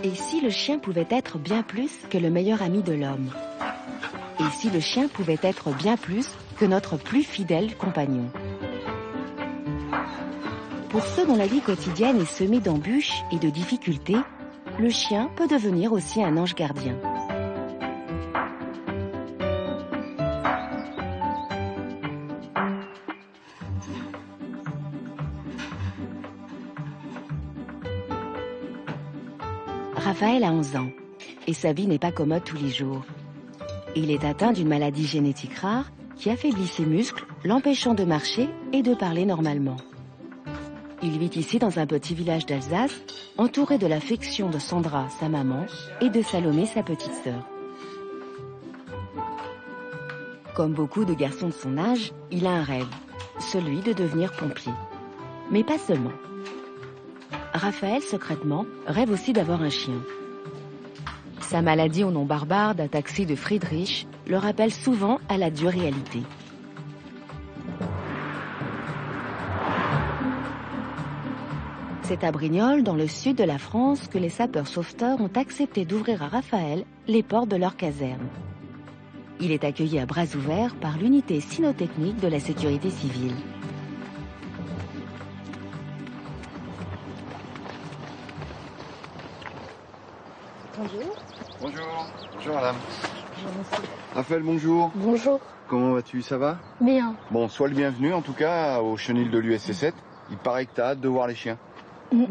Et si le chien pouvait être bien plus que le meilleur ami de l'homme? Et si le chien pouvait être bien plus que notre plus fidèle compagnon? Pour ceux dont la vie quotidienne est semée d'embûches et de difficultés, le chien peut devenir aussi un ange gardien. Raphaël a 11 ans et sa vie n'est pas commode tous les jours. Il est atteint d'une maladie génétique rare qui affaiblit ses muscles, l'empêchant de marcher et de parler normalement. Il vit ici dans un petit village d'Alsace, entouré de l'affection de Sandra, sa maman, et de Salomé, sa petite sœur. Comme beaucoup de garçons de son âge, il a un rêve, celui de devenir pompier. Mais pas seulement. Raphaël, secrètement, rêve aussi d'avoir un chien. Sa maladie au nom barbare d'ataxie de Friedrich le rappelle souvent à la dure réalité. C'est à Brignoles, dans le sud de la France, que les sapeurs-sauveteurs ont accepté d'ouvrir à Raphaël les portes de leur caserne. Il est accueilli à bras ouverts par l'unité cynotechnique de la sécurité civile. Bonjour. Bonjour. Bonjour madame. Bonjour monsieur. Raphaël, bonjour. Bonjour. Comment vas-tu, ça va? Bien. Bon, sois le bienvenu en tout cas au chenil de l'USC7. Il paraît que tu as hâte de voir les chiens.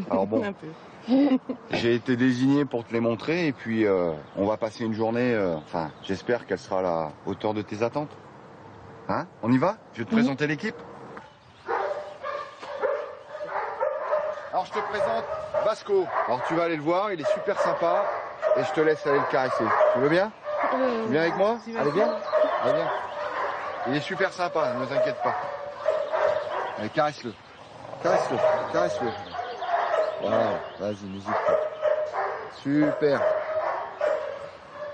Alors bon, Un peu. j'ai été désigné pour te les montrer et puis on va passer une journée, enfin j'espère qu'elle sera à la hauteur de tes attentes. Hein? On y va? Je vais te présenter l'équipe. Alors je te présente Vasco. Alors tu vas aller le voir, il est super sympa et je te laisse aller le caresser. Tu veux bien? Tu viens avec moi? Allez bien? Allez bien. Il est super sympa, ne t'inquiète pas. Allez, caresse-le. Caresse-le, caresse-le. Voilà, vas-y, n'hésite pas. Super.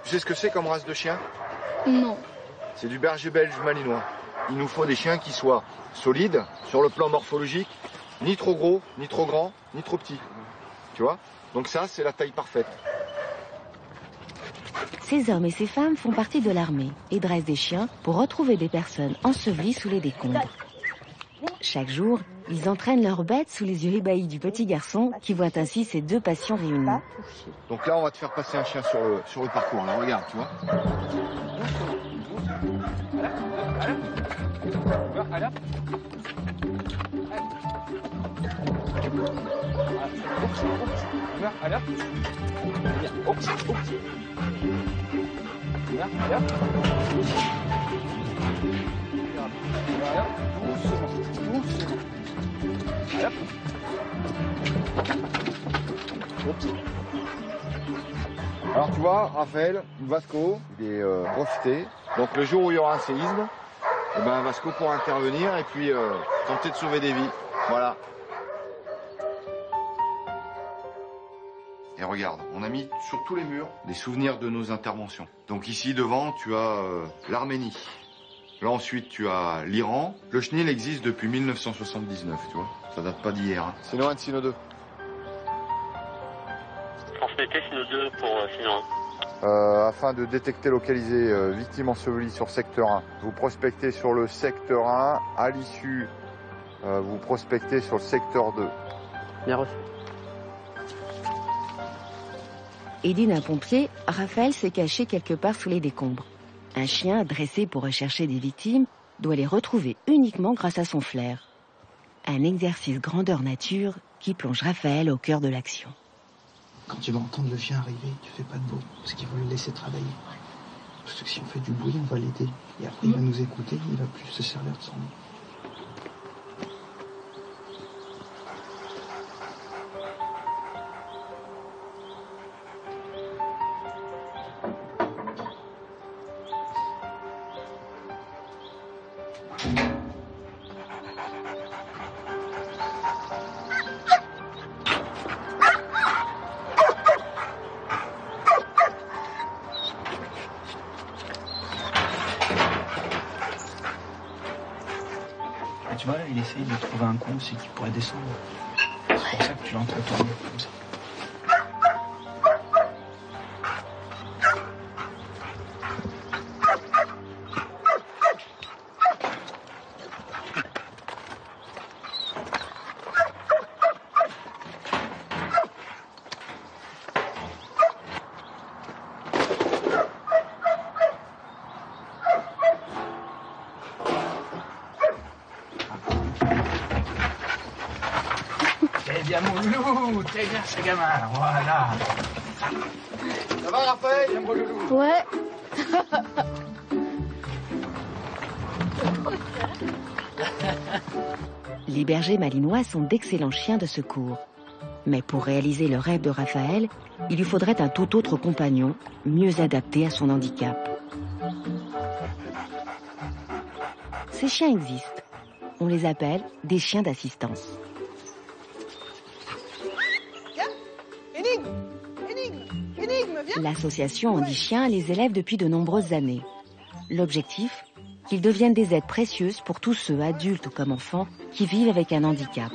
Tu sais ce que c'est comme race de chien? Non. C'est du berger belge malinois. Il nous faut des chiens qui soient solides sur le plan morphologique, ni trop gros, ni trop grands, ni trop petits. Tu vois? Donc ça, c'est la taille parfaite. Ces hommes et ces femmes font partie de l'armée et dressent des chiens pour retrouver des personnes ensevelies sous les décombres. Chaque jour, ils entraînent leurs bêtes sous les yeux ébahis du petit garçon qui voit ainsi ses deux passions réunies. Donc là, on va te faire passer un chien sur le parcours. Là, regarde, tu vois. Alors tu vois, Raphaël, Vasco, il est breveté. Donc le jour où il y aura un séisme, eh ben, Vasco pourra intervenir et puis tenter de sauver des vies. Voilà. Et regarde, on a mis sur tous les murs des souvenirs de nos interventions. Donc ici devant, tu as l'Arménie. Là ensuite, tu as l'Iran. Le chenil existe depuis 1979, tu vois. Ça date pas d'hier. Hein. Sino 1, Sino 2. Transmettez Sino 2 pour Sino 1. Afin de détecter, localiser victime ensevelie sur secteur 1. Vous prospectez sur le secteur 1. À l'issue, vous prospectez sur le secteur 2. Bien reçu. Aidé d'un pompier, Raphaël s'est caché quelque part sous les décombres. Un chien dressé pour rechercher des victimes doit les retrouver uniquement grâce à son flair. Un exercice grandeur nature qui plonge Raphaël au cœur de l'action. Quand tu vas entendre le chien arriver, tu fais pas de bruit, parce qu'il faut le laisser travailler. Parce que si on fait du bruit, on va l'aider. Et après, il va nous écouter, il va plus se servir de son nom. tu vois, là, il essaye de trouver un coin aussi qui pourrait descendre. C'est pour ça que tu l'entretournes comme ça. T'es bien mon loulou, t'es bien ce gamin, voilà. Ça va Raphaël? Bien mon loulou. Ouais. Les bergers malinois sont d'excellents chiens de secours. Mais pour réaliser le rêve de Raphaël, il lui faudrait un tout autre compagnon, mieux adapté à son handicap. Ces chiens existent. On les appelle des chiens d'assistance. L'association Handi Chien les élève depuis de nombreuses années. L'objectif, qu'ils deviennent des aides précieuses pour tous ceux, adultes comme enfants, qui vivent avec un handicap.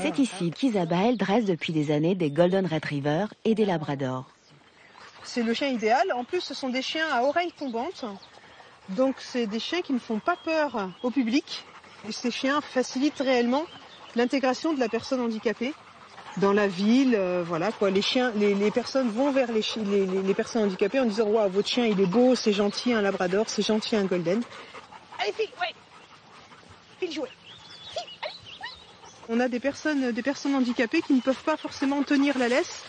C'est ici qu'Isabelle dresse depuis des années des Golden Retriever et des Labradors. C'est le chien idéal. En plus, ce sont des chiens à oreilles tombantes. Donc, c'est des chiens qui ne font pas peur au public. Et ces chiens facilitent réellement l'intégration de la personne handicapée dans la ville. Voilà quoi. Les personnes vont vers les personnes handicapées en disant waouh, votre chien il est beau, c'est gentil, un Labrador, c'est gentil, un Golden. Allez, file, ouais. File jouer. On a des personnes handicapées qui ne peuvent pas forcément tenir la laisse.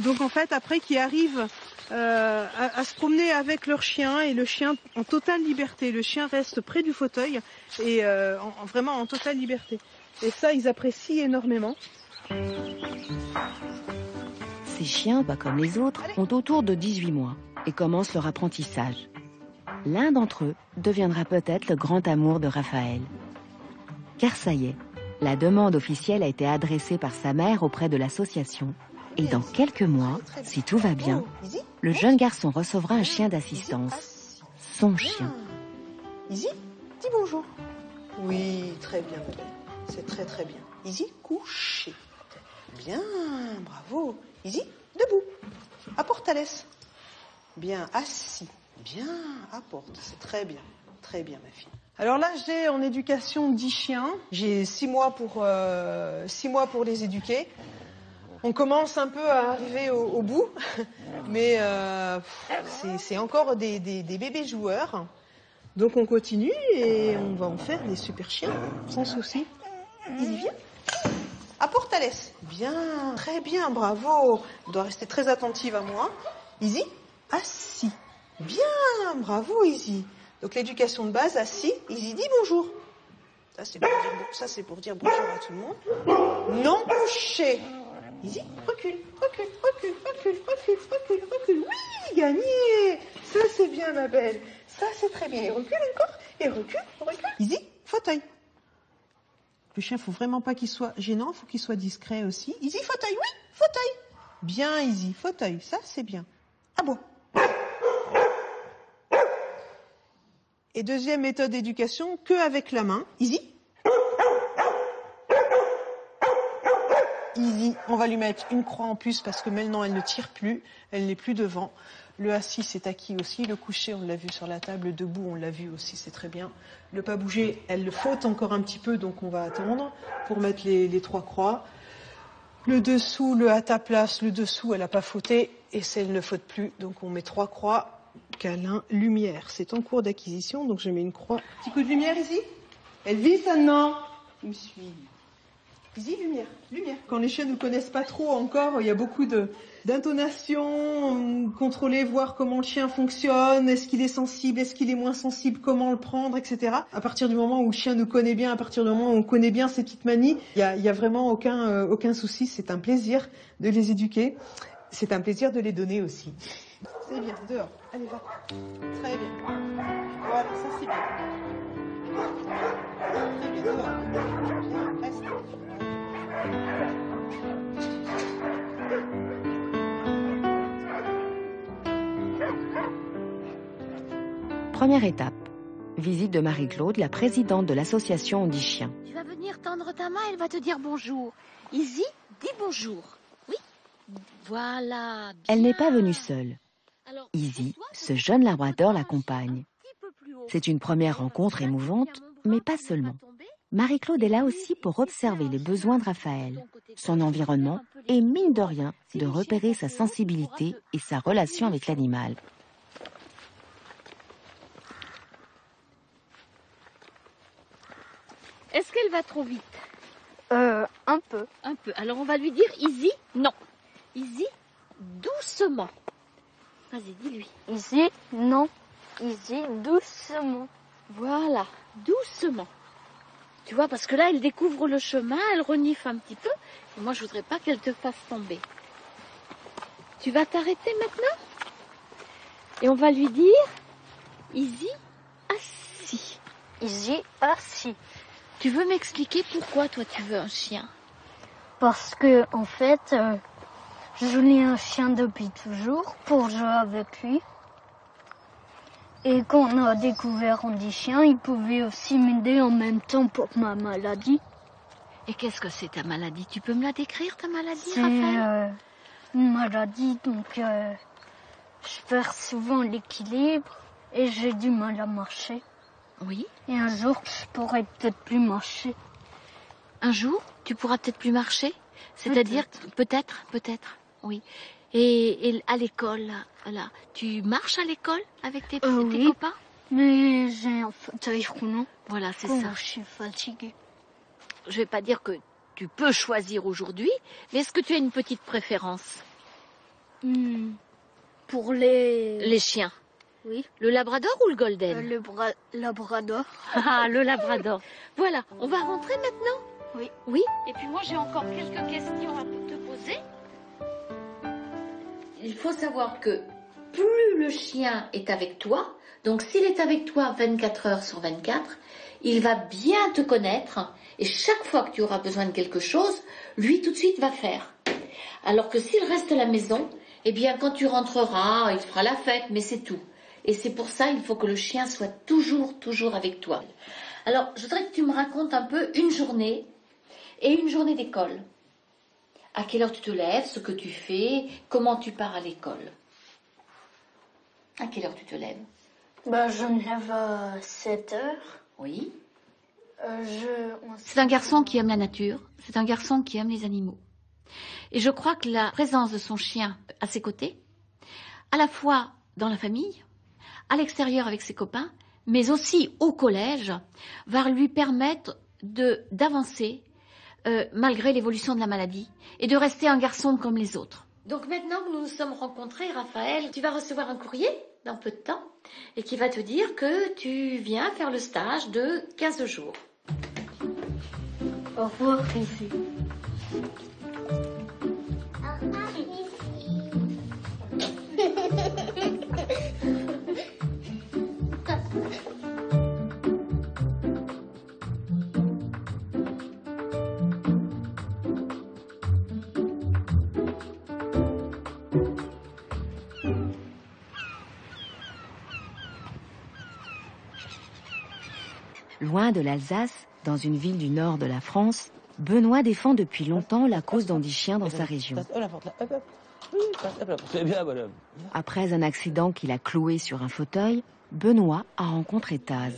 Donc en fait, après, qui arrivent à se promener avec leur chien et le chien en totale liberté. Le chien reste près du fauteuil et vraiment en totale liberté. Et ça, ils apprécient énormément. Ces chiens, pas comme les autres, ont autour de 18 mois et commencent leur apprentissage. L'un d'entre eux deviendra peut-être le grand amour de Raphaël. Car ça y est, la demande officielle a été adressée par sa mère auprès de l'association. Et dans quelques mois, si tout va bien, le jeune garçon recevra un chien d'assistance. Son chien. Izzy, dis bonjour. Oui, très bien, bébé. C'est très très bien. Izzy, couché. Bien, bravo. Izzy, debout. Apporte ta laisse. Bien, assis. Bien, apporte. C'est très bien. Très bien, ma fille. Alors là, j'ai en éducation 10 chiens. J'ai 6 mois pour les éduquer. On commence un peu à arriver au bout, mais c'est encore des bébés joueurs. Donc on continue et on va en faire des super chiens, sans souci. Izzy, viens. Apporte ta laisse. Bien, très bien, bravo. On doit rester très attentive à moi. Izzy, assis. Bien, bravo Izzy. Donc l'éducation de base, assis. Izzy, dis bonjour. Ça c'est pour dire bonjour à tout le monde. Non couché. Izzy, recule. Oui, gagné. Ça c'est bien ma belle. Ça c'est très bien. Et recule encore. Et recule. Izzy, fauteuil. Le chien, faut vraiment pas qu'il soit gênant, faut qu'il soit discret aussi. Izzy, fauteuil, oui, fauteuil. Bien Izzy, fauteuil, ça c'est bien. Aboie. Et deuxième méthode d'éducation, que avec la main. Izzy. Izzy, on va lui mettre une croix en plus parce que maintenant elle ne tire plus, elle n'est plus devant. Le assis c'est acquis aussi, le couché on l'a vu sur la table, le debout on l'a vu aussi, c'est très bien. Le pas bouger, elle le faute encore un petit peu donc on va attendre pour mettre les 3 croix. Le dessous, le à ta place, le dessous elle n'a pas fauté et elle ne faute plus donc on met 3 croix. Câlin, lumière, c'est en cours d'acquisition donc je mets une croix. Petit coup de lumière ici. Elle vit maintenant. Il me suit. Izzy, lumière. Quand les chiens ne connaissent pas trop encore, il y a beaucoup d'intonation, contrôler, voir comment le chien fonctionne, est-ce qu'il est sensible, est-ce qu'il est moins sensible, comment le prendre, etc. À partir du moment où le chien nous connaît bien, à partir du moment où on connaît bien ses petites manies, il y a vraiment aucun souci. C'est un plaisir de les éduquer. C'est un plaisir de les donner aussi. C'est bien, dehors. Allez, va. Très bien. Voilà, ça c'est bien. Très bien, dehors. Bien, reste. Première étape. Visite de Marie-Claude, la présidente de l'association On dit Chien. Tu vas venir tendre ta main, elle va te dire bonjour. Izzy, dis bonjour. Oui. Voilà. Bien. Elle n'est pas venue seule. Alors, Izzy, ce jeune labrador, l'accompagne. C'est une première rencontre émouvante, mais pas seulement. Marie-Claude est là aussi pour observer les besoins de Raphaël, son environnement et, mine de rien, de repérer sa sensibilité et sa relation avec l'animal. Est-ce qu'elle va trop vite? Un peu. Un peu. Alors on va lui dire Izzy, non. Izzy, doucement. Vas-y, dis-lui. Izzy, non. Izzy, doucement. Voilà, doucement. Tu vois, parce que là, elle découvre le chemin, elle renifle un petit peu. Et moi, je voudrais pas qu'elle te fasse tomber. Tu vas t'arrêter maintenant? Et on va lui dire Izzy, assis. Izzy, assis. Tu veux m'expliquer pourquoi, toi, tu veux un chien? Parce que, en fait, je voulais un chien depuis toujours pour jouer avec lui. Et quand on a découvert On dit Chien, il pouvait aussi m'aider en même temps pour ma maladie. Et qu'est-ce que c'est ta maladie? Tu peux me la décrire, ta maladie, C'est Raphaël? une maladie, donc je perds souvent l'équilibre et j'ai du mal à marcher. Oui. Et un jour, je pourrais peut-être plus marcher. Un jour, tu pourras peut-être plus marcher? C'est-à-dire, peut-être, oui. Et à l'école, là, tu marches à l'école avec tes oui, copains? Mais j'ai un fauteuil roulant. Voilà, c'est Quand ça. je suis fatiguée. Je vais pas dire que tu peux choisir aujourd'hui, mais est-ce que tu as une petite préférence? Pour les chiens. Oui. Le labrador ou le golden? Le labrador. Ah, le labrador. Voilà, on va rentrer maintenant? Oui. Oui. Et puis moi, j'ai encore quelques questions à te poser. Il faut savoir que plus le chien est avec toi, donc s'il est avec toi 24 heures sur 24, il va bien te connaître et chaque fois que tu auras besoin de quelque chose, lui tout de suite va faire. Alors que s'il reste à la maison, eh bien quand tu rentreras, il fera la fête, mais c'est tout. Et c'est pour ça il faut que le chien soit toujours avec toi. Alors je voudrais que tu me racontes un peu une journée et une journée d'école. À quelle heure tu te lèves, ce que tu fais, comment tu pars à l'école? À quelle heure tu te lèves? Je me lève à 7 heures. Oui. C'est un garçon qui aime la nature, c'est un garçon qui aime les animaux. Et je crois que la présence de son chien à ses côtés, à la fois dans la famille, à l'extérieur avec ses copains, mais aussi au collège, va lui permettre d'avancer malgré l'évolution de la maladie et de rester un garçon comme les autres. Donc maintenant que nous nous sommes rencontrés, Raphaël, tu vas recevoir un courrier dans peu de temps et qui va te dire que tu viens faire le stage de 15 jours. Au revoir, Izzy. Loin de l'Alsace, dans une ville du nord de la France, Benoît défend depuis longtemps la cause d'On dit Chien dans sa région. Après un accident qu'il a cloué sur un fauteuil, Benoît a rencontré Taz.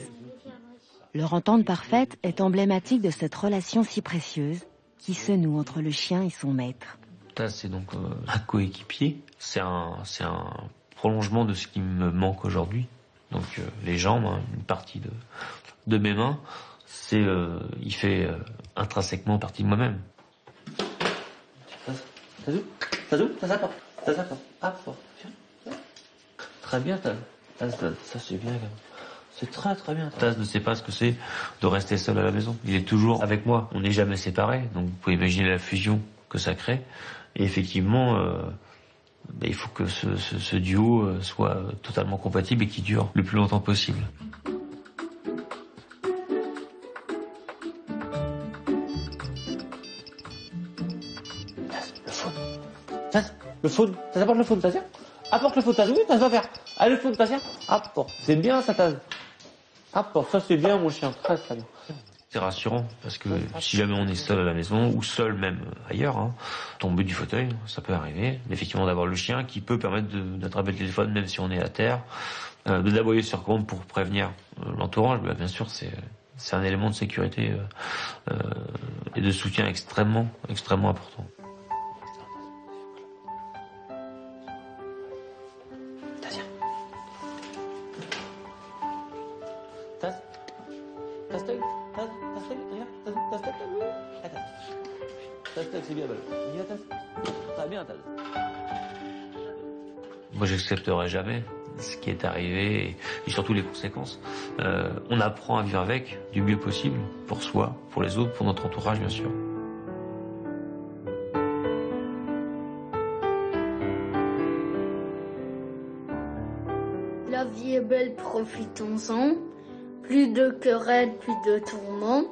Leur entente parfaite est emblématique de cette relation si précieuse qui se noue entre le chien et son maître. Taz, c'est donc un coéquipier. C'est un prolongement de ce qui me manque aujourd'hui. Donc les jambes, une partie de mes mains, il fait intrinsèquement partie de moi-même. Très bien, Taz. Ça c'est bien. C'est très bien. Taz ne sait pas ce que c'est de rester seul à la maison. Il est toujours avec moi. On n'est jamais séparés. Donc vous pouvez imaginer la fusion que ça crée. Et effectivement, il faut que ce duo soit totalement compatible et qu'il dure le plus longtemps possible. Le faune, ça apporte le faune, ça vient. Apporte le faune, ça va faire. Ah, le fond de Tasia. Apport. C'est bien ça, Taz. Apport. Ça, c'est bien, mon chien. Très, très bien. C'est rassurant, parce que si jamais on est seul à la maison, ou seul même ailleurs, hein, tomber du fauteuil, ça peut arriver. Mais effectivement, d'avoir le chien qui peut permettre d'attraper le téléphone, même si on est à terre, de l'aboyer sur commande pour prévenir l'entourage, bah, bien sûr, c'est un élément de sécurité et de soutien extrêmement, extrêmement important. Moi, j'accepterai jamais ce qui est arrivé et surtout les conséquences. On apprend à vivre avec du mieux possible pour soi, pour les autres, pour notre entourage, bien sûr. La vie est belle, profitons-en. Plus de querelles, plus de tourments.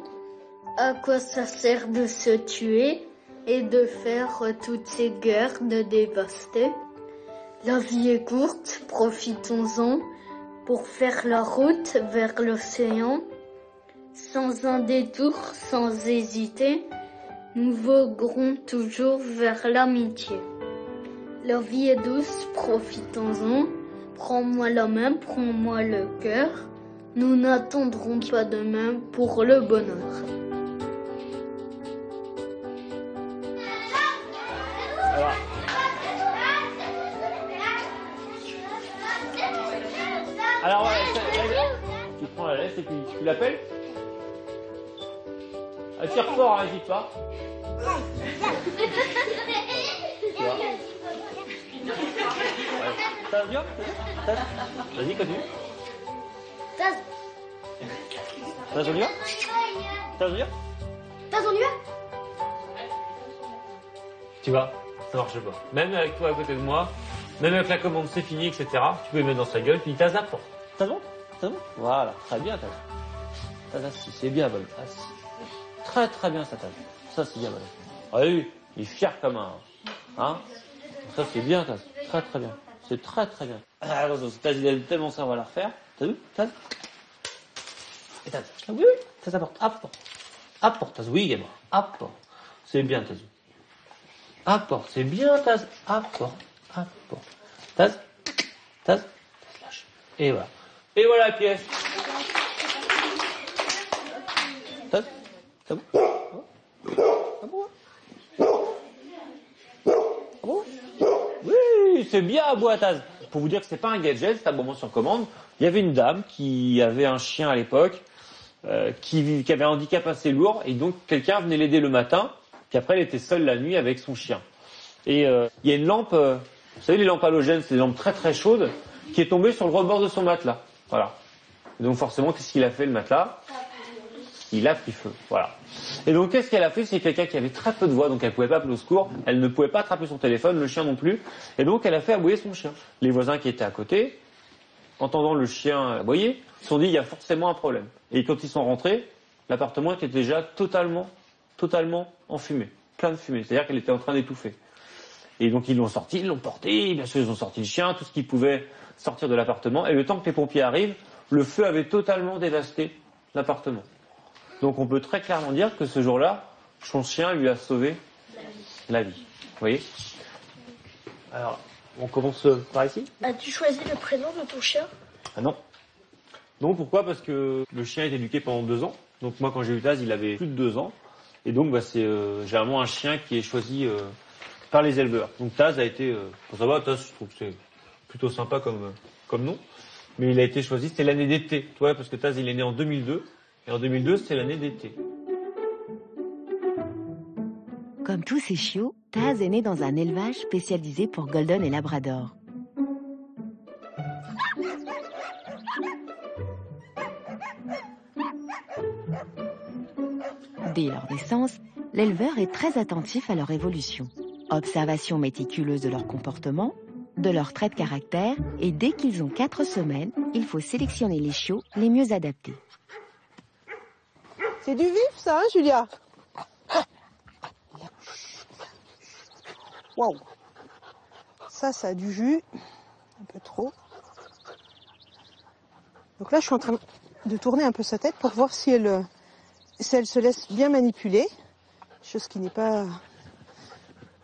À quoi ça sert de se tuer et de faire toutes ces guerres de dévaster? La vie est courte, profitons-en pour faire la route vers l'océan. Sans un détour, sans hésiter, nous voguerons toujours vers l'amitié. La vie est douce, profitons-en. Prends-moi la main, prends-moi le cœur. Nous n'attendrons pas demain pour le bonheur. Alors, tu prends la laisse et puis tu l'appelles. Tire fort, hein, n'hésite pas. Tu vois. Taz, viens. Taz. Vas-y, continue. Taz, Taz, on y va. Taz, on y va. Taz, on y va. Tu vois, ça marche pas. Même avec toi à côté de moi, même avec la commande c'est fini, etc. Tu peux le mettre dans sa gueule, puis Taz n'importe. T'as bon? T'as bon? Voilà, très bien, Taz. Taz, assis, c'est bien, Vol. Assis. Très très bien, ça, Taz. Ça, c'est bien, Vol. Ah oui, il est fier comme un... Hein? Ça, c'est bien, Taz. Très très bien. C'est très très bien. Alors, Taz, il a tellement ça, on va la refaire. T'as vu, Taz? Et Taz. Ah, oui, oui. Taz, apporte. Apporte. Apporte, Taz. Oui, gamin. Apporte. C'est bien, Taz. Apporte. C'est bien, Taz. Apporte. Apporte. Taz. Taz. Lâche. Et voilà. Et voilà la pièce. Taz. C'est bon? Ah bon? Ah bon? Oui, c'est bien à boire, Taz. Pour vous dire que c'est pas un gadget, c'est un moment sur commande. Il y avait une dame qui avait un chien à l'époque, qui avait un handicap assez lourd, et donc quelqu'un venait l'aider le matin, puis après elle était seule la nuit avec son chien. Et il y a une lampe, vous savez les lampes halogènes, c'est des lampes très très chaudes, qui est tombée sur le rebord de son matelas. Voilà. Et donc forcément, qu'est-ce qu'il a fait le matelas? Il a pris feu. Voilà. Et donc qu'est-ce qu'elle a fait? C'est quelqu'un qui avait très peu de voix, donc elle pouvait pas appeler au secours, elle ne pouvait pas attraper son téléphone, le chien non plus, et donc elle a fait aboyer son chien. Les voisins qui étaient à côté, entendant le chien aboyer, se sont dit il y a forcément un problème. Et quand ils sont rentrés, l'appartement était déjà totalement en fumée, plein de fumée, c'est-à-dire qu'elle était en train d'étouffer. Et donc ils l'ont sorti, ils l'ont porté, bien sûr ils ont sorti le chien, tout ce qui pouvait sortir de l'appartement, et le temps que les pompiers arrivent, le feu avait totalement dévasté l'appartement. Donc on peut très clairement dire que ce jour-là, son chien lui a sauvé la vie. Vous voyez? Alors, on commence par ici. As-tu choisi le prénom de ton chien? Ah non. Non, pourquoi? Parce que le chien a été éduqué pendant 2 ans. Donc moi, quand j'ai eu Taz, il avait plus de 2 ans. Et donc, bah, c'est généralement un chien qui est choisi par les éleveurs. Donc Taz a été... pour savoir, Taz, je trouve que c'est plutôt sympa comme nom. Mais il a été choisi, c'était l'année d'été. Tu vois, parce que Taz, il est né en 2002. Et en 2002, c'était l'année d'été. Comme tous ces chiots, Taz est né dans un élevage spécialisé pour Golden et Labrador. Dès leur naissance, l'éleveur est très attentif à leur évolution. Observation méticuleuse de leur comportement, de leurs traits de caractère, et dès qu'ils ont 4 semaines, il faut sélectionner les chiots les mieux adaptés. C'est du vif, ça, hein, Julia? Waouh! Ça a du jus. Un peu trop. Donc là, je suis en train de tourner un peu sa tête pour voir si elle se laisse bien manipuler, chose qui n'est pas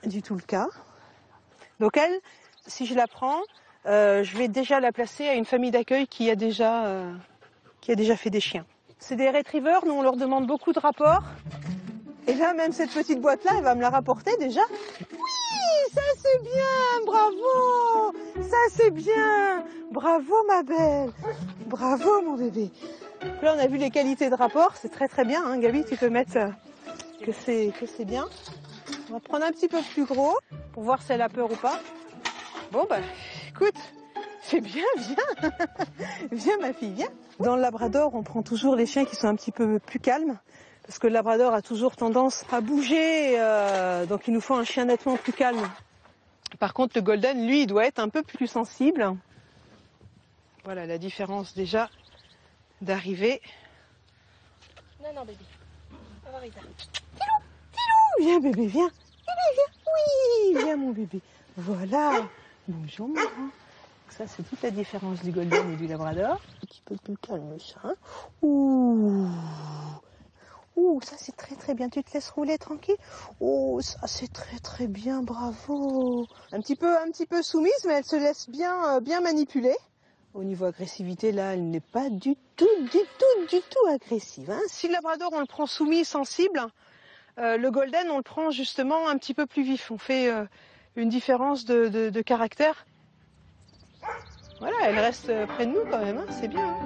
du tout le cas. Donc elle, si je la prends, je vais déjà la placer à une famille d'accueil qui a déjà fait des chiens. C'est des retrievers, nous on leur demande beaucoup de rapports. Et là, même cette petite boîte-là, elle va me la rapporter déjà. Oui, ça c'est bien, bravo. Ça c'est bien. Bravo ma belle. Bravo mon bébé. Là, on a vu les qualités de rapport, c'est très très bien. Hein, Gabi, tu peux mettre que c'est bien. On va prendre un petit peu plus gros pour voir si elle a peur ou pas. Bon, bah, écoute, c'est bien, viens. Viens ma fille, viens. Dans le Labrador, on prend toujours les chiens qui sont un petit peu plus calmes. Parce que le Labrador a toujours tendance à bouger, donc il nous faut un chien nettement plus calme. Par contre, le Golden, lui, il doit être un peu plus sensible. Voilà la différence déjà d'arrivée. Non, bébé. On va arriver. Tilou, viens bébé, viens. Bébé, viens. Oui, viens mon bébé. Voilà. Bonjour maman. Ça, c'est toute la différence du Golden et du Labrador. Un petit peu plus calme, ça. Hein. Ouh. Ouh, ça c'est très très bien. Tu te laisses rouler tranquille. Oh, ça c'est très très bien, bravo. Un petit peu soumise, mais elle se laisse bien manipuler. Au niveau agressivité, là, elle n'est pas du tout agressive. Hein. Si le Labrador, on le prend soumis, sensible, le Golden, on le prend justement un petit peu plus vif. On fait une différence de caractère. Voilà, elle reste près de nous quand même, hein. C'est bien. Hein.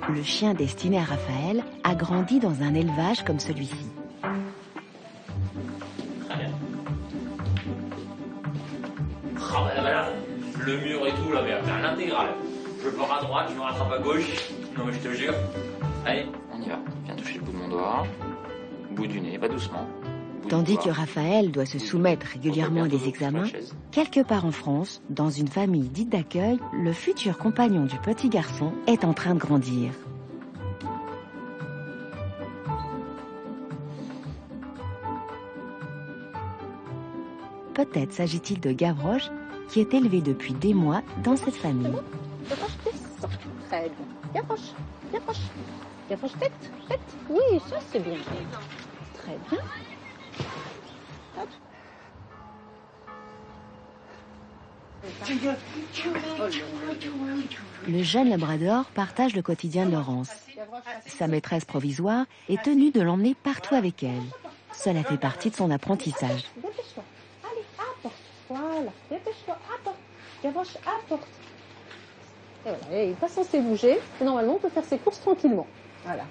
Le chien destiné à Raphaël a grandi dans un élevage comme celui-ci. Très bien. Ah ben là, le mur et tout, là, mais à l'intégrale. Je pars à droite, je me rattrape à gauche. Non mais je te jure. Allez, on y va. Viens toucher le bout de mon doigt. Bout du nez, va doucement. Tandis que Raphaël doit se soumettre régulièrement à des examens, quelque part en France, dans une famille dite d'accueil, le futur compagnon du petit garçon est en train de grandir. Peut-être s'agit-il de Gavroche, qui est élevé depuis des mois dans cette famille. Gavroche, descends. Très bien. Gavroche, Gavroche. Gavroche, tête, tête. Oui, ça c'est bien. Très bien. Hop. Le jeune Labrador partage le quotidien de Laurence. Sa maîtresse provisoire est tenue de l'emmener partout avec elle. Cela fait partie de son apprentissage. Dépêche-toi. Allez, apporte. Voilà. Dépêche-toi, apporte. Gavroche, apporte. Et voilà. Il n'est pas censé bouger. Et normalement, on peut faire ses courses tranquillement. Voilà.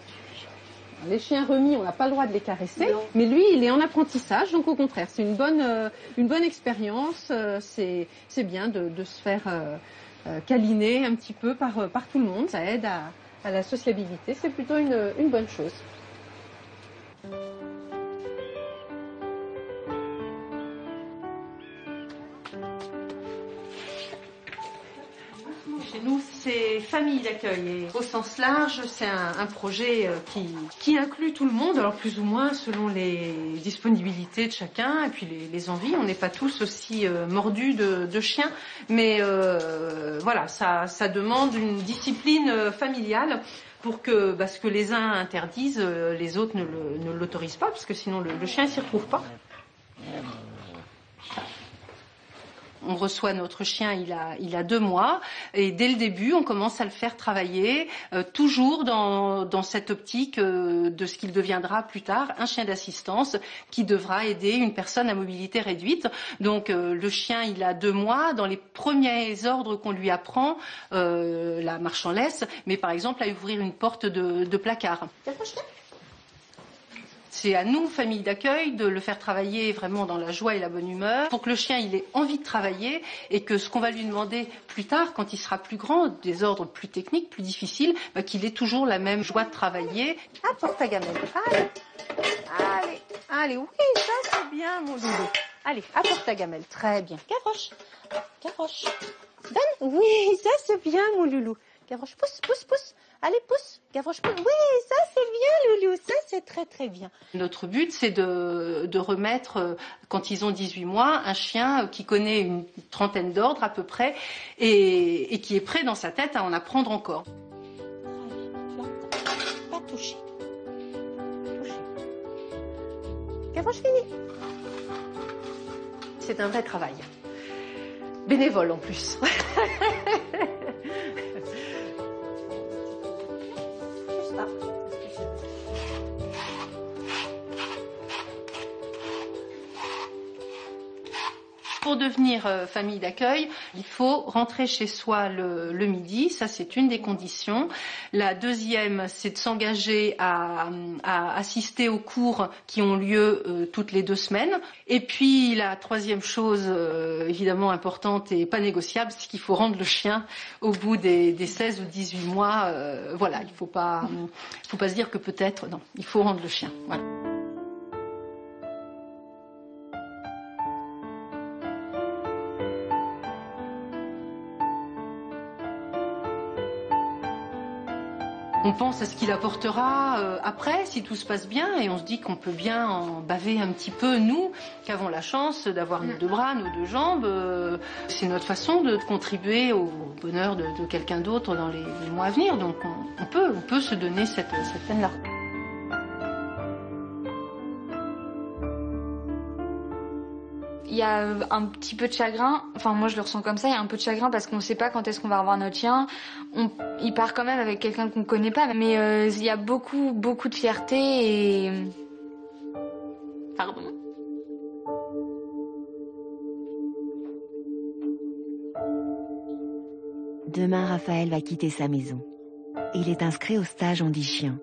Les chiens remis, on n'a pas le droit de les caresser, mais lui, il est en apprentissage, donc au contraire, c'est une bonne expérience. C'est bien de se faire câliner un petit peu par tout le monde. Ça aide à la sociabilité, c'est plutôt une bonne chose. Chez nous, c'est famille d'accueil et au sens large, c'est un projet qui inclut tout le monde, alors plus ou moins selon les disponibilités de chacun et puis les envies. On n'est pas tous aussi mordus de chiens, mais voilà, ça demande une discipline familiale pour que ce que les uns interdisent, les autres ne l'autorisent pas, parce que sinon le chien ne s'y retrouve pas. On reçoit notre chien, il a 2 mois, et dès le début, on commence à le faire travailler, toujours dans cette optique de ce qu'il deviendra plus tard, un chien d'assistance qui devra aider une personne à mobilité réduite. Donc le chien, il a 2 mois. Dans les premiers ordres qu'on lui apprend, la marche en laisse, mais par exemple à ouvrir une porte de placard. C'est à nous, famille d'accueil, de le faire travailler vraiment dans la joie et la bonne humeur pour que le chien il ait envie de travailler et que ce qu'on va lui demander plus tard, quand il sera plus grand, des ordres plus techniques, plus difficiles, qu'il ait toujours la même joie de travailler. Apporte ta gamelle. Allez, oui, ça c'est bien mon doudou. Allez, apporte ta gamelle. Très bien. Gavroche. Gavroche. Donne. Oui, ça c'est bien, mon loulou. Gavroche, pousse, pousse, pousse. Allez, pousse. Gavroche, pousse. Oui, ça c'est bien, loulou. Ça c'est très, très bien. Notre but, c'est de remettre, quand ils ont 18 mois, un chien qui connaît une trentaine d'ordres à peu près et qui est prêt dans sa tête à en apprendre encore. Pas toucher. Toucher. Gavroche, fini. C'est un vrai travail. Bénévole en plus. Pour devenir famille d'accueil, il faut rentrer chez soi le midi, ça c'est une des conditions. La deuxième, c'est de s'engager à assister aux cours qui ont lieu toutes les 2 semaines. Et puis la troisième chose évidemment importante et pas négociable, c'est qu'il faut rendre le chien au bout des 16 ou 18 mois. Voilà, il faut pas se dire que peut-être, non, il faut rendre le chien. Voilà. On pense à ce qu'il apportera après, si tout se passe bien, et on se dit qu'on peut bien en baver un petit peu, nous, qui avons la chance d'avoir nos 2 bras, nos 2 jambes. C'est notre façon de contribuer au bonheur de quelqu'un d'autre dans les mois à venir. Donc on peut se donner cette peine-là. Il y a un petit peu de chagrin, enfin moi je le ressens comme ça, il y a un peu de chagrin parce qu'on ne sait pas quand est-ce qu'on va revoir notre chien. Il part quand même avec quelqu'un qu'on ne connaît pas, mais il y a beaucoup de fierté et... Pardon. Demain, Raphaël va quitter sa maison. Il est inscrit au stage On dit chien.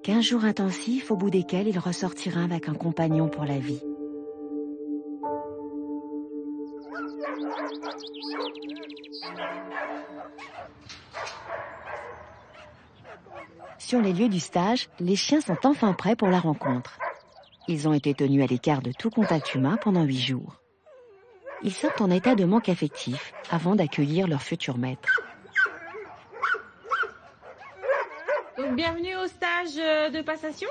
15 jours intensifs au bout desquels il ressortira avec un compagnon pour la vie. Sur les lieux du stage, les chiens sont enfin prêts pour la rencontre. Ils ont été tenus à l'écart de tout contact humain pendant 8 jours. Ils sortent en état de manque affectif avant d'accueillir leur futur maître. Donc, bienvenue au stage de passation.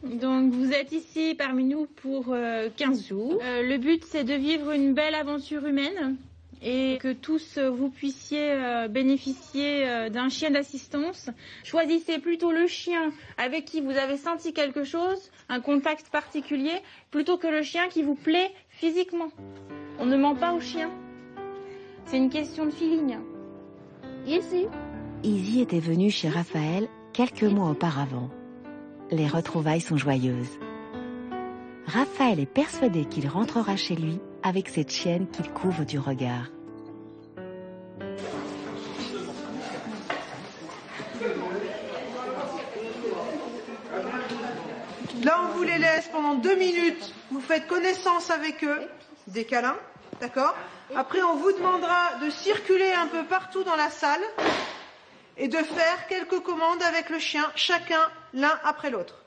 Donc vous êtes ici parmi nous pour 15 jours. Le but c'est de vivre une belle aventure humaine et que tous vous puissiez bénéficier d'un chien d'assistance. Choisissez plutôt le chien avec qui vous avez senti quelque chose, un contact particulier, plutôt que le chien qui vous plaît physiquement. On ne ment pas au chien. C'est une question de feeling. Izzy était venue chez Raphaël quelques mois auparavant. Les retrouvailles sont joyeuses. Raphaël est persuadé qu'il rentrera chez lui avec cette chienne qu'il couvre du regard. Là, on vous les laisse pendant 2 minutes. Vous faites connaissance avec eux, des câlins, d'accord? Après, on vous demandera de circuler un peu partout dans la salle et de faire quelques commandes avec le chien, chacun l'un après l'autre.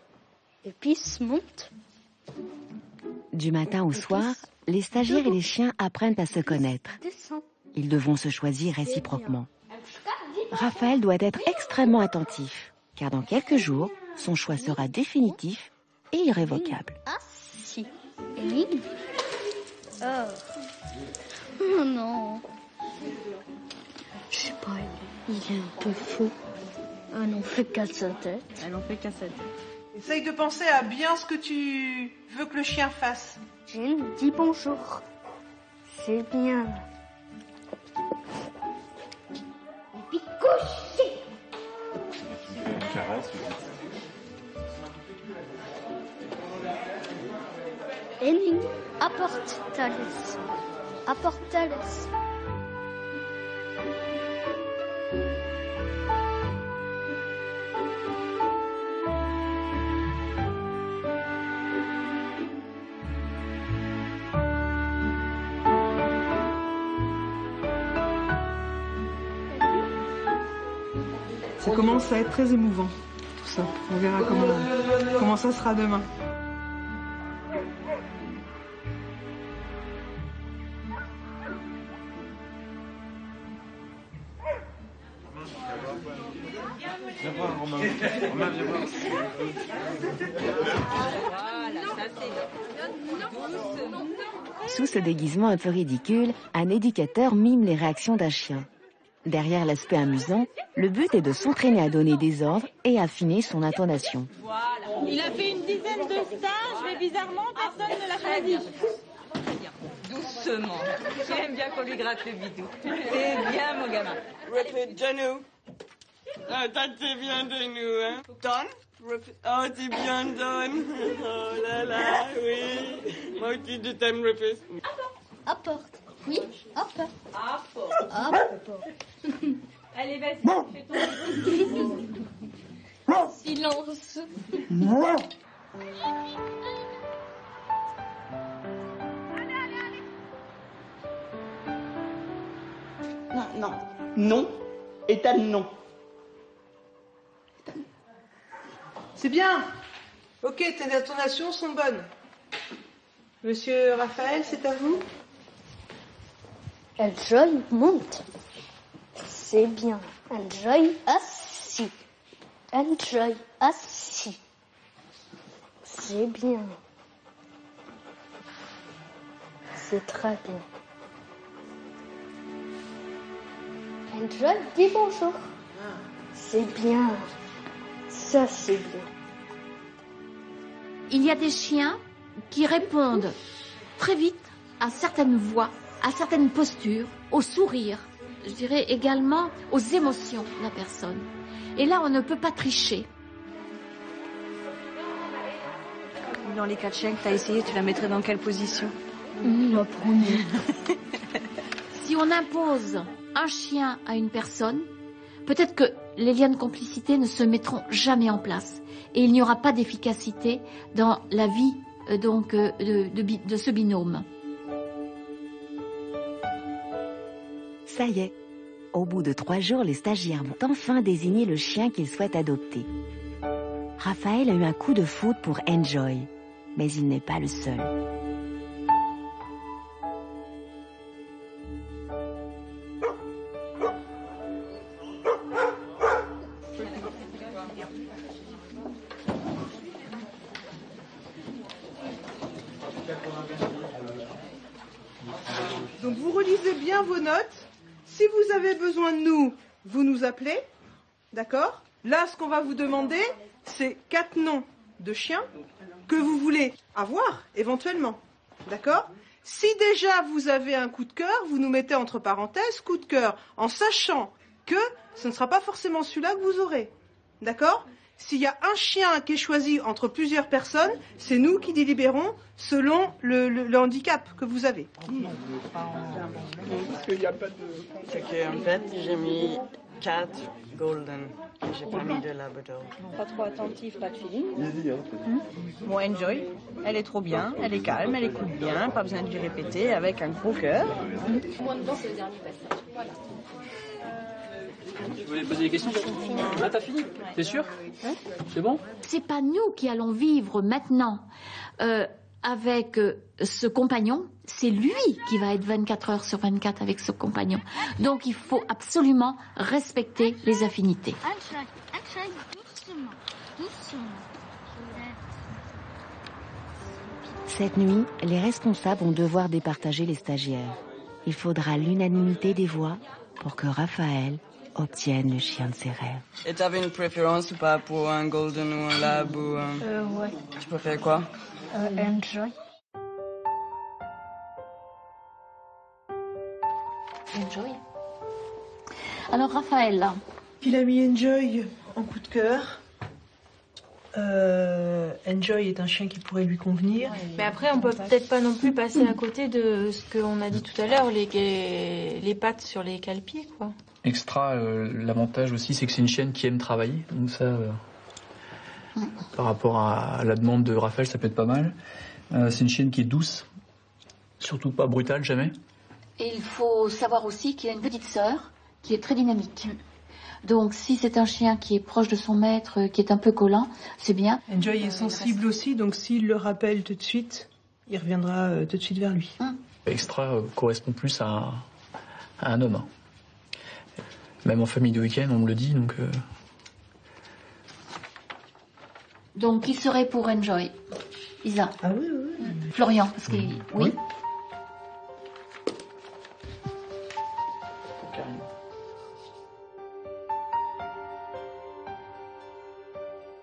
Et puis, il se monte. Du matin au soir, les stagiaires et les chiens apprennent à se connaître. Ils devront se choisir réciproquement. Raphaël doit être extrêmement attentif, car dans quelques jours, son choix sera définitif et irrévocable. Ah si. Émile. Oh non. Je sais pas, il est un peu fou. Elle n'en fait qu'à sa tête. Elle en fait qu'à sa tête. Essaye de penser à bien ce que tu veux que le chien fasse. Gilles, dis bonjour. C'est bien. Et puis coucher. Caresse. Émile, apporte ta laisse. Apporte ta laisse. Ça commence à être très émouvant, tout ça. On verra comment ça sera demain. Viens voir, Romain. Romain, viens voir. Voilà, ça c'est... Sous ce déguisement un peu ridicule, un éducateur mime les réactions d'un chien. Derrière l'aspect amusant, le but est de s'entraîner à donner des ordres et affiner son intonation. Voilà. Il a fait une dizaine de stages, mais bizarrement, personne ne l'a choisi. Doucement. J'aime bien qu'on lui gratte le bidou. C'est bien, mon gamin. Répète de nous. Ah, ça c'est bien de nous, hein. Don? Oh, c'est bien Don. Oh là là, oui. Moi aussi, je t'aime, répète. Apporte. Oui, apporte. Apporte. Apporte. Allez, vas-y, fais ton Silence. Non, non. Non est un non. C'est bien. Ok, tes intonations sont bonnes. Monsieur Raphaël, c'est à vous. Enjoy monte. C'est bien. Enjoy assis. Enjoy assis. C'est bien. C'est très bien. Enjoy, dis bonjour. C'est bien. Ça, c'est bien. Il y a des chiens qui répondent très vite à certaines voix, à certaines postures, au sourire, je dirais également aux émotions de la personne. Et là, on ne peut pas tricher. Dans les 4 chiens que tu as essayé, tu la mettrais dans quelle position? La première. Si on impose un chien à une personne, peut-être que les liens de complicité ne se mettront jamais en place. Et il n'y aura pas d'efficacité dans la vie de ce binôme. Ça y est, au bout de 3 jours, les stagiaires vont enfin désigner le chien qu'ils souhaitent adopter. Raphaël a eu un coup de foudre pour Enjoy, mais il n'est pas le seul. Donc vous relisez bien vos notes. Si vous avez besoin de nous, vous nous appelez. D'accord? Là, ce qu'on va vous demander, c'est 4 noms de chiens que vous voulez avoir éventuellement. D'accord? Si déjà vous avez un coup de cœur, vous nous mettez entre parenthèses coup de cœur, en sachant que ce ne sera pas forcément celui-là que vous aurez. D'accord? S'il y a un chien qui est choisi entre plusieurs personnes, c'est nous qui délibérons selon le handicap que vous avez. Parce qu'il n'y a pas de... C'est qu'en fait, j'ai mis 4 golden. J'ai pas mis de labrador. Pas trop attentif, pas de feeling. Bon, Enjoy, elle est trop bien, elle est calme, elle écoute bien, pas besoin de lui répéter, avec un gros cœur. Moi, dedans, c'est le dernier passage. Voilà. Tu voulais poser des questions? Ah, t'as fini? T'es sûr? C'est bon? C'est pas nous qui allons vivre maintenant avec ce compagnon, c'est lui qui va être 24 heures sur 24 avec ce compagnon. Donc il faut absolument respecter les affinités. Doucement, doucement. Cette nuit, les responsables vont devoir départager les stagiaires. Il faudra l'unanimité des voix pour que Raphaël obtienne le chien de ses rêves. Et t'avais une préférence ou pas pour un golden ou un lab ou Ouais. Tu préfères quoi? Enjoy. Enjoy. Alors Raphaël, là. Il a mis Enjoy en coup de cœur. Enjoy est un chien qui pourrait lui convenir. Mais après, on peut peut-être pas non plus passer à côté de ce qu'on a dit tout à l'heure, les pattes sur les cale-pieds, quoi. Extra, l'avantage aussi, c'est que c'est une chienne qui aime travailler. Donc ça, par rapport à la demande de Raphaël, ça peut être pas mal. C'est une chienne qui est douce, surtout pas brutale, jamais. Et il faut savoir aussi qu'il a une petite sœur qui est très dynamique. Donc si c'est un chien qui est proche de son maître, qui est un peu collant, c'est bien. Enjoy est sensible aussi, donc s'il le rappelle tout de suite, il reviendra tout de suite vers lui. Extra correspond plus à un homme. Même en famille de week-end, on me le dit, donc... Donc, qui serait pour Enjoy? Isa? Ah oui, oui. Florian, parce que... Oui.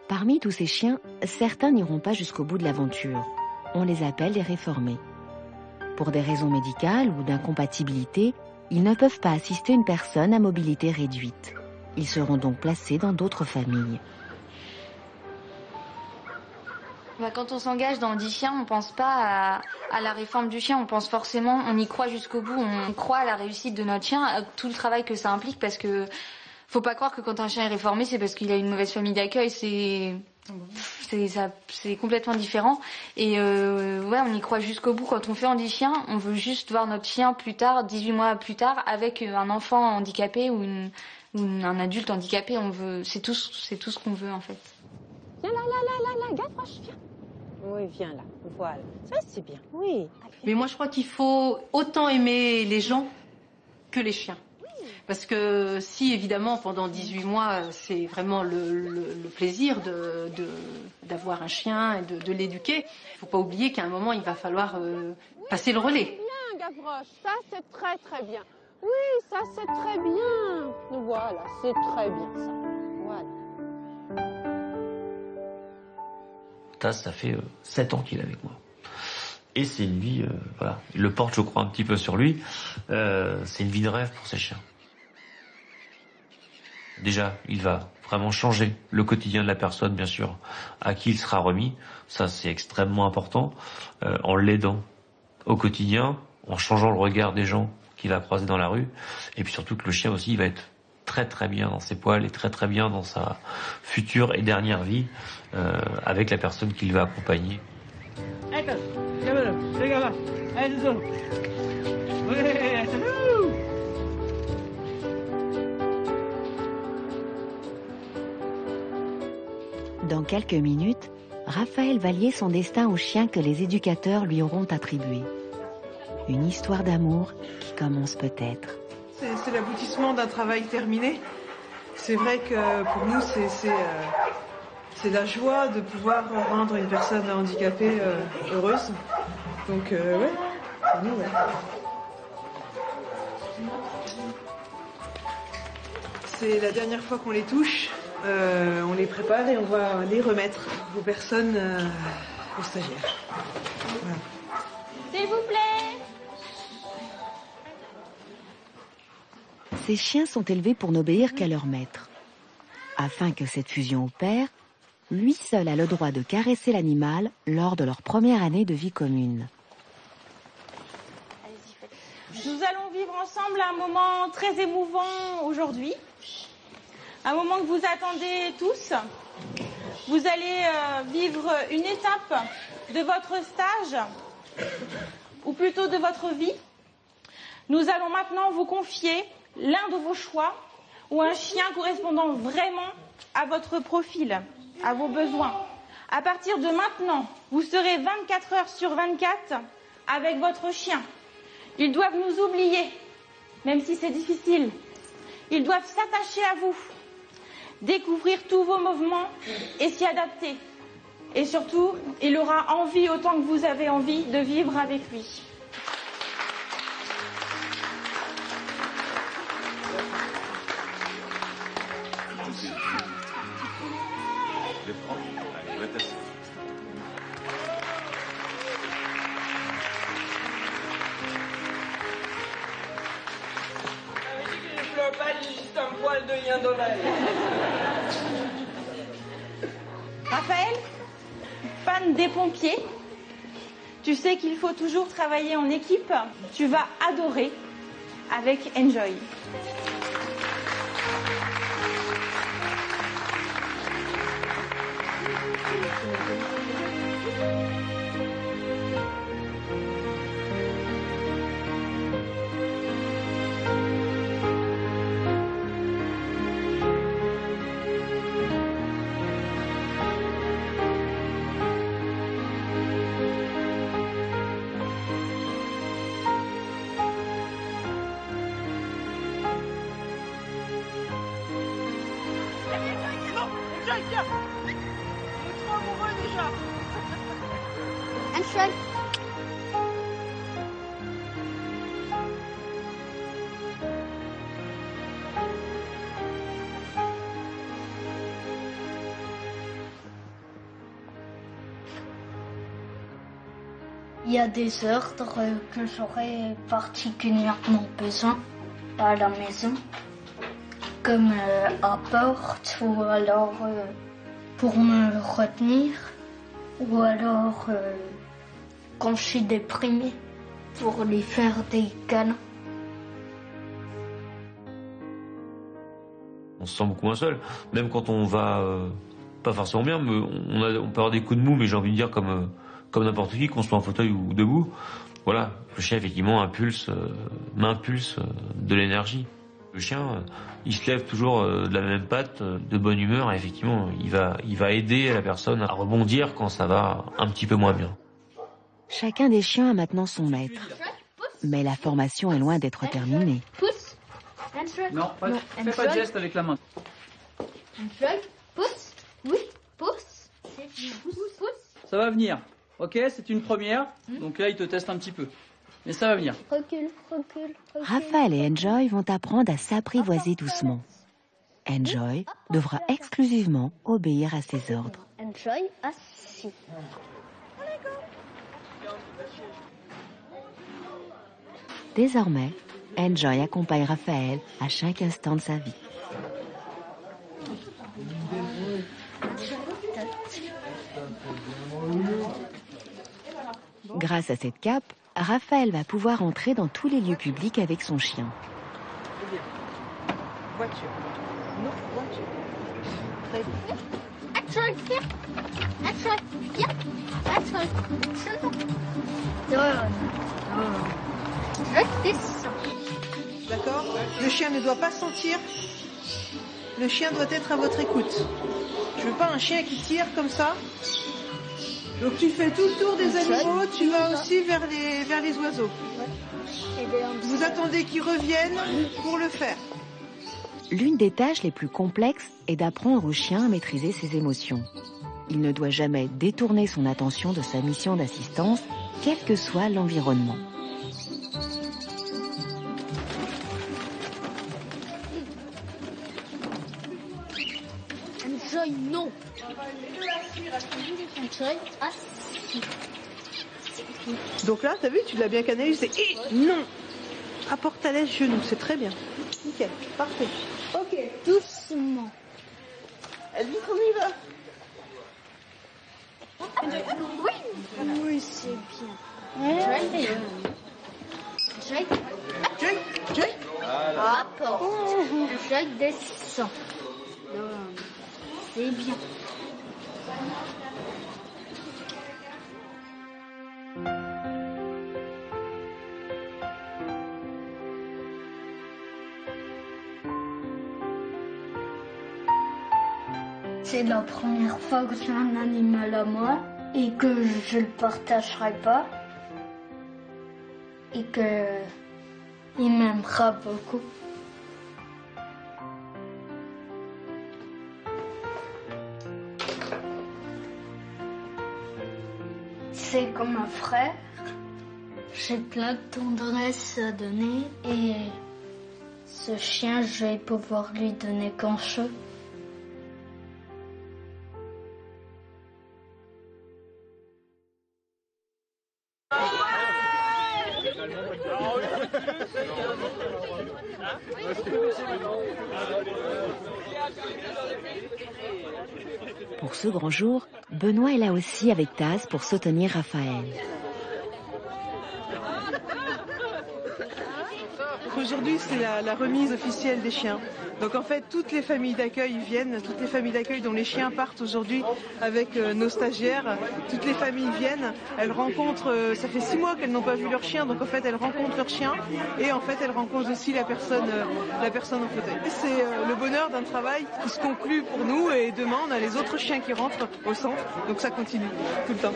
Parmi tous ces chiens, certains n'iront pas jusqu'au bout de l'aventure. On les appelle les réformés. Pour des raisons médicales ou d'incompatibilité, ils ne peuvent pas assister une personne à mobilité réduite. Ils seront donc placés dans d'autres familles. Quand on s'engage dans 10 chiens, on pense pas à la réforme du chien, on pense forcément, on y croit jusqu'au bout, on croit à la réussite de notre chien, à tout le travail que ça implique, parce que faut pas croire que quand un chien est réformé, c'est parce qu'il a une mauvaise famille d'accueil, c'est complètement différent. Et ouais, on y croit jusqu'au bout. Quand on fait en 10 chiens, on veut juste voir notre chien plus tard, 18 mois plus tard, avec un enfant handicapé ou un adulte handicapé. C'est tout ce qu'on veut en fait. Viens là, Gavroche, viens. Oui, viens là, voilà. Ça, c'est bien, oui. Mais moi, je crois qu'il faut autant aimer les gens que les chiens. Parce que si, évidemment, pendant 18 mois, c'est vraiment le plaisir d'avoir un chien et de l'éduquer, il ne faut pas oublier qu'à un moment, il va falloir passer le relais. Bien, Gavroche, ça, c'est très, très bien. Oui, ça, c'est très bien. Voilà, c'est très bien, ça. Voilà. Ça fait 7 ans qu'il est avec moi. Et c'est une vie, voilà, il le porte, je crois, un petit peu sur lui. C'est une vie de rêve pour ces chiens. Déjà, il va vraiment changer le quotidien de la personne, bien sûr, à qui il sera remis. Ça, c'est extrêmement important. En l'aidant au quotidien, en changeant le regard des gens qu'il va croiser dans la rue. Et puis surtout que le chien aussi, il va être très très bien dans ses poils et très très bien dans sa future et dernière vie avec la personne qu'il va accompagner. Dans quelques minutes, Raphaël va lier son destin au chien que les éducateurs lui auront attribué. Une histoire d'amour qui commence peut-être. C'est l'aboutissement d'un travail terminé. C'est vrai que pour nous, c'est la joie de pouvoir rendre une personne handicapée heureuse. Donc, ouais, pour nous, ouais. C'est la dernière fois qu'on les touche. On les prépare et on va les remettre aux personnes, aux stagiaires. Voilà. S'il vous plaît. Ces chiens sont élevés pour n'obéir qu'à leur maître. Afin que cette fusion opère, lui seul a le droit de caresser l'animal lors de leur première année de vie commune. Nous allons vivre ensemble un moment très émouvant aujourd'hui. Un moment que vous attendez tous. Vous allez vivre une étape de votre stage, ou plutôt de votre vie. Nous allons maintenant vous confier l'un de vos choix, ou un chien correspondant vraiment à votre profil, à vos besoins. À partir de maintenant, vous serez 24 heures sur 24 avec votre chien. Ils doivent nous oublier, même si c'est difficile. Ils doivent s'attacher à vous, découvrir tous vos mouvements et s'y adapter. Et surtout, il aura envie, autant que vous avez envie, de vivre avec lui. Raphaël, fan des pompiers, tu sais qu'il faut toujours travailler en équipe. Tu vas adorer avec Enjoy. Enjoy, viens. On est trop amoureux déjà. Enjoy. Il y a des ordres que j'aurais particulièrement besoin à la maison, comme à porte, ou alors pour me retenir, ou alors quand je suis déprimée, pour lui faire des câlins. On se sent beaucoup moins seul, même quand on va pas forcément bien, mais on peut avoir des coups de mou, mais j'ai envie de dire comme n'importe qui, qu'on soit en fauteuil ou debout. Voilà, le chien effectivement m'impulse de l'énergie. Le chien, il se lève toujours de la même patte, de bonne humeur, et effectivement, il va aider la personne à rebondir quand ça va un petit peu moins bien. Chacun des chiens a maintenant son maître. Mais la formation est loin d'être terminée. Pousse. Non, fais pas de geste avec la main. Pousse. Oui, pousse. Pousse. Ça va venir. Ok, c'est une première. Donc là, il te teste un petit peu. Mais ça va venir. Recule. Raphaël et Enjoy vont apprendre à s'apprivoiser doucement. Enjoy devra exclusivement obéir à ses ordres. Enjoy, assis. Désormais, Enjoy accompagne Raphaël à chaque instant de sa vie. Grâce à cette cape, Raphaël va pouvoir entrer dans tous les lieux publics avec son chien. Voiture. Non, voiture. Très bien. D'accord. Le chien ne doit pas sentir. Le chien doit être à votre écoute. Je veux pas un chien qui tire comme ça. Donc tu fais tout le tour des animaux, tu vas aussi vers les oiseaux. Vous attendez qu'ils reviennent pour le faire. L'une des tâches les plus complexes est d'apprendre au chien à maîtriser ses émotions. Il ne doit jamais détourner son attention de sa mission d'assistance, quel que soit l'environnement. Enjoy, non. Enjoy, assis. Donc là, t'as vu, tu l'as bien canalisé. Et non. Apporte à l'aise genou, c'est très bien. Nickel, parfait. Ok. Doucement. Elvis, on y va. Oui, c'est bien. Joy. Apporte. Joy descend. C'est bien. C'est la première fois que j'ai un animal à moi et que je le partagerai pas et que il m'aimera beaucoup. C'est comme un frère. J'ai plein de tendresse à donner et ce chien, je vais pouvoir lui donner quand je veux. Pour ce grand jour, Benoît est là aussi avec Taz pour soutenir Raphaël. Aujourd'hui, c'est la remise officielle des chiens. Donc en fait, toutes les familles d'accueil viennent, toutes les familles d'accueil dont les chiens partent aujourd'hui avec nos stagiaires, toutes les familles viennent, elles rencontrent, ça fait 6 mois qu'elles n'ont pas vu leur chien, donc en fait elles rencontrent leur chien et en fait elles rencontrent aussi la personne en fauteuil. C'est le bonheur d'un travail qui se conclut pour nous et demain on a les autres chiens qui rentrent au centre, donc ça continue tout le temps.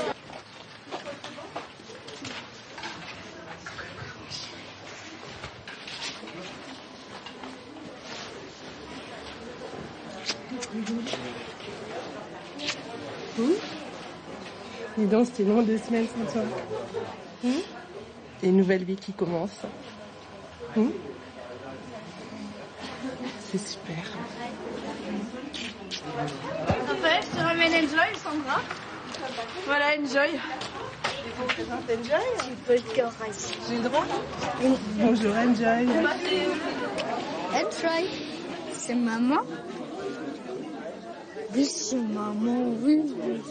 Dis donc, c'était long 2 semaines sans toi. Et une nouvelle vie qui commence. C'est super. Raphaël, je te ramène Enjoy, Sandra. Voilà, Enjoy. Enjoy. Tu peux te caresser. J'ai le droit. Bonjour, Enjoy. Enjoy. C'est maman. Oui, c'est maman. Oui,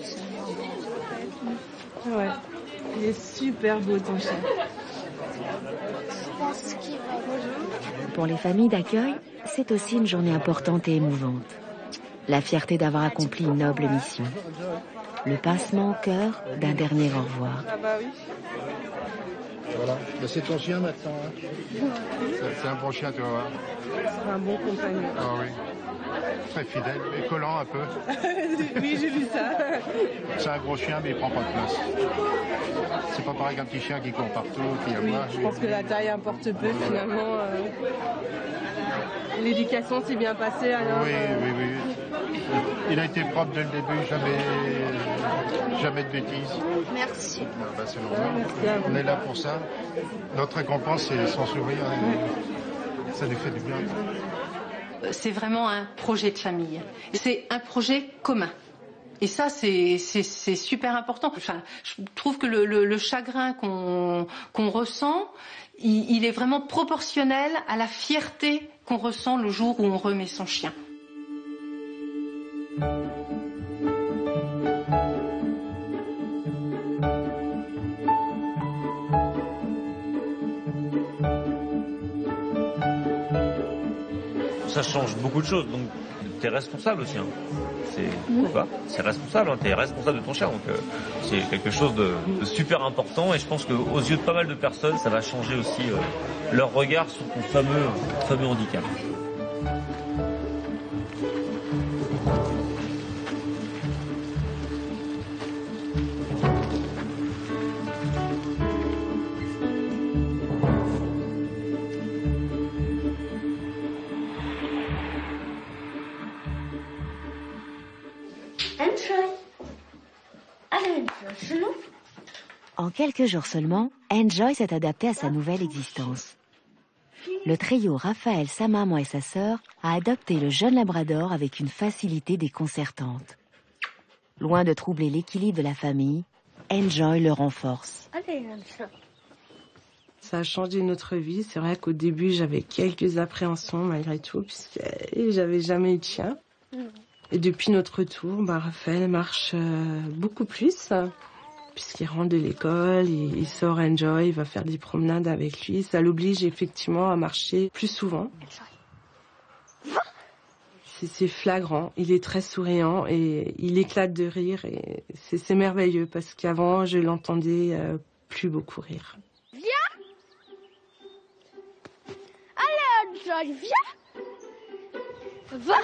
c'est maman. Ouais. Il est super beau, ton chien. Je pense qu'il va. Pour les familles d'accueil, c'est aussi une journée importante et émouvante. La fierté d'avoir accompli une noble mission. Le pincement au cœur d'un dernier au revoir. Ah bah oui. Voilà, c'est ton chien maintenant. Hein. C'est un bon chien, tu vas voir. C'est un bon compagnon. Ah oui. Très fidèle et collant un peu. Oui, j'ai vu ça. C'est un gros chien, mais il prend pas de place. C'est pas pareil qu'un petit chien qui court partout, qui aboie. Je pense que la taille importe peu finalement. L'éducation s'est bien passée alors. Oui. Il a été propre dès le début, jamais de bêtises. Merci. Ah bah, c'est normal. On est là pour ça. Notre récompense, c'est son sourire. Ça nous fait du bien. C'est vraiment un projet de famille. C'est un projet commun. Et ça, c'est super important. Enfin, je trouve que le chagrin qu'on ressent, il est vraiment proportionnel à la fierté qu'on ressent le jour où on remet son chien. Ça change beaucoup de choses, donc t'es responsable aussi. Hein. C'est responsable, hein. T'es responsable de ton chien, donc c'est quelque chose de super important et je pense qu'aux yeux de pas mal de personnes, ça va changer aussi leur regard sur ton fameux handicap. En quelques jours seulement, Enjoy s'est adapté à sa nouvelle existence. Le trio Raphaël, sa maman et sa sœur a adopté le jeune labrador avec une facilité déconcertante. Loin de troubler l'équilibre de la famille, Enjoy le renforce. Ça a changé notre vie. C'est vrai qu'au début, j'avais quelques appréhensions malgré tout, puisque j'avais jamais eu de chien. Et depuis notre retour, Raphaël marche beaucoup plus, puisqu'il rentre de l'école, il sort Enjoy, il va faire des promenades avec lui. Ça l'oblige effectivement à marcher plus souvent. C'est flagrant, il est très souriant et il éclate de rire. Et c'est merveilleux, parce qu'avant, je l'entendais plus beaucoup rire. Viens! Allez, Enjoy, viens! Va!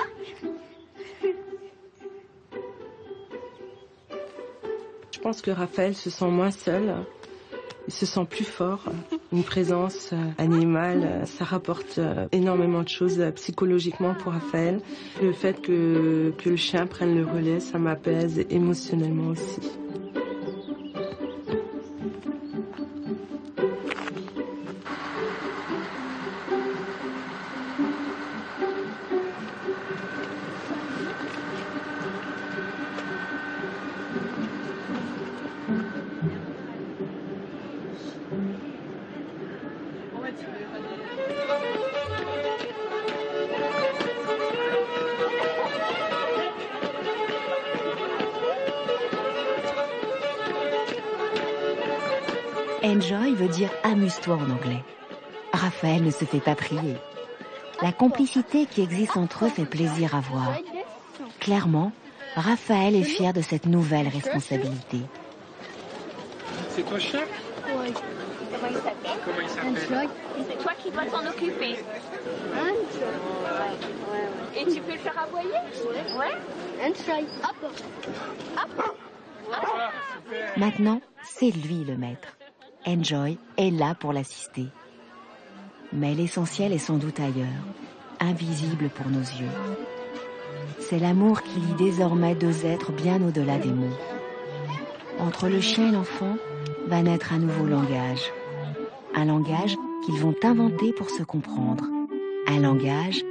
Je pense que Raphaël se sent moins seul, il se sent plus fort. Une présence animale, ça rapporte énormément de choses psychologiquement pour Raphaël. Le fait que le chien prenne le relais, ça m'apaise émotionnellement aussi. Enjoy veut dire amuse-toi en anglais. Raphaël ne se fait pas prier. La complicité qui existe entre eux fait plaisir à voir. Clairement, Raphaël est fier de cette nouvelle responsabilité. C'est ton chien? Oui. Comment il s'appelle? C'est toi qui dois t'en occuper. Et tu peux le faire aboyer? Ouais. Enjoy, hop. Maintenant, c'est lui le maître. Enjoy est là pour l'assister. Mais l'essentiel est sans doute ailleurs, invisible pour nos yeux. C'est l'amour qui lie désormais deux êtres bien au-delà des mots. Entre le chien et l'enfant va naître un nouveau langage. Un langage qu'ils vont inventer pour se comprendre. Un langage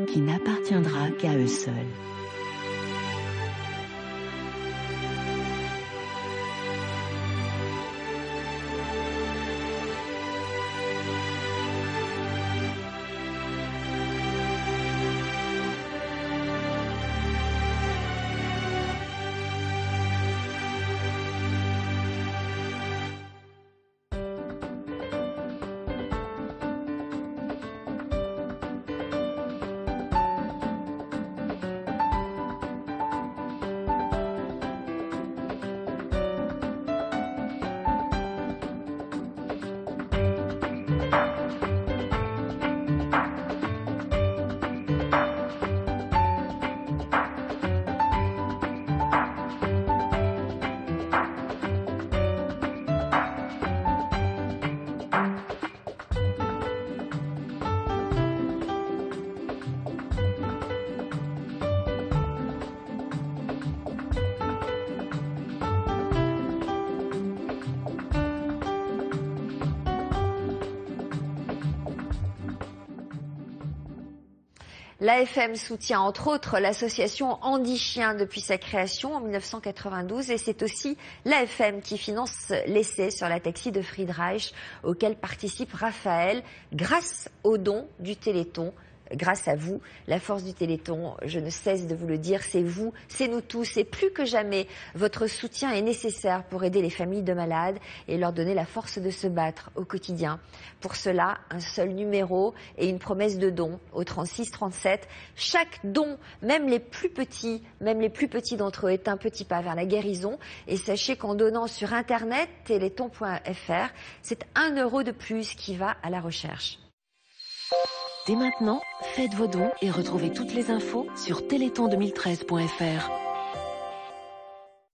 qui n'appartiendra qu'à eux seuls. L'AFM soutient entre autres l'association Andy Chien depuis sa création en 1992 et c'est aussi l'AFM qui finance l'essai sur la taxi de Friedreich auquel participe Raphaël grâce aux dons du Téléthon. Grâce à vous, la force du Téléthon, je ne cesse de vous le dire, c'est vous, c'est nous tous. Et plus que jamais, votre soutien est nécessaire pour aider les familles de malades et leur donner la force de se battre au quotidien. Pour cela, un seul numéro et une promesse de don au 36 37. Chaque don, même les plus petits d'entre eux, est un petit pas vers la guérison. Et sachez qu'en donnant sur Internet, téléthon.fr, c'est 1 euro de plus qui va à la recherche. Dès maintenant, faites vos dons et retrouvez toutes les infos sur téléthon2013.fr.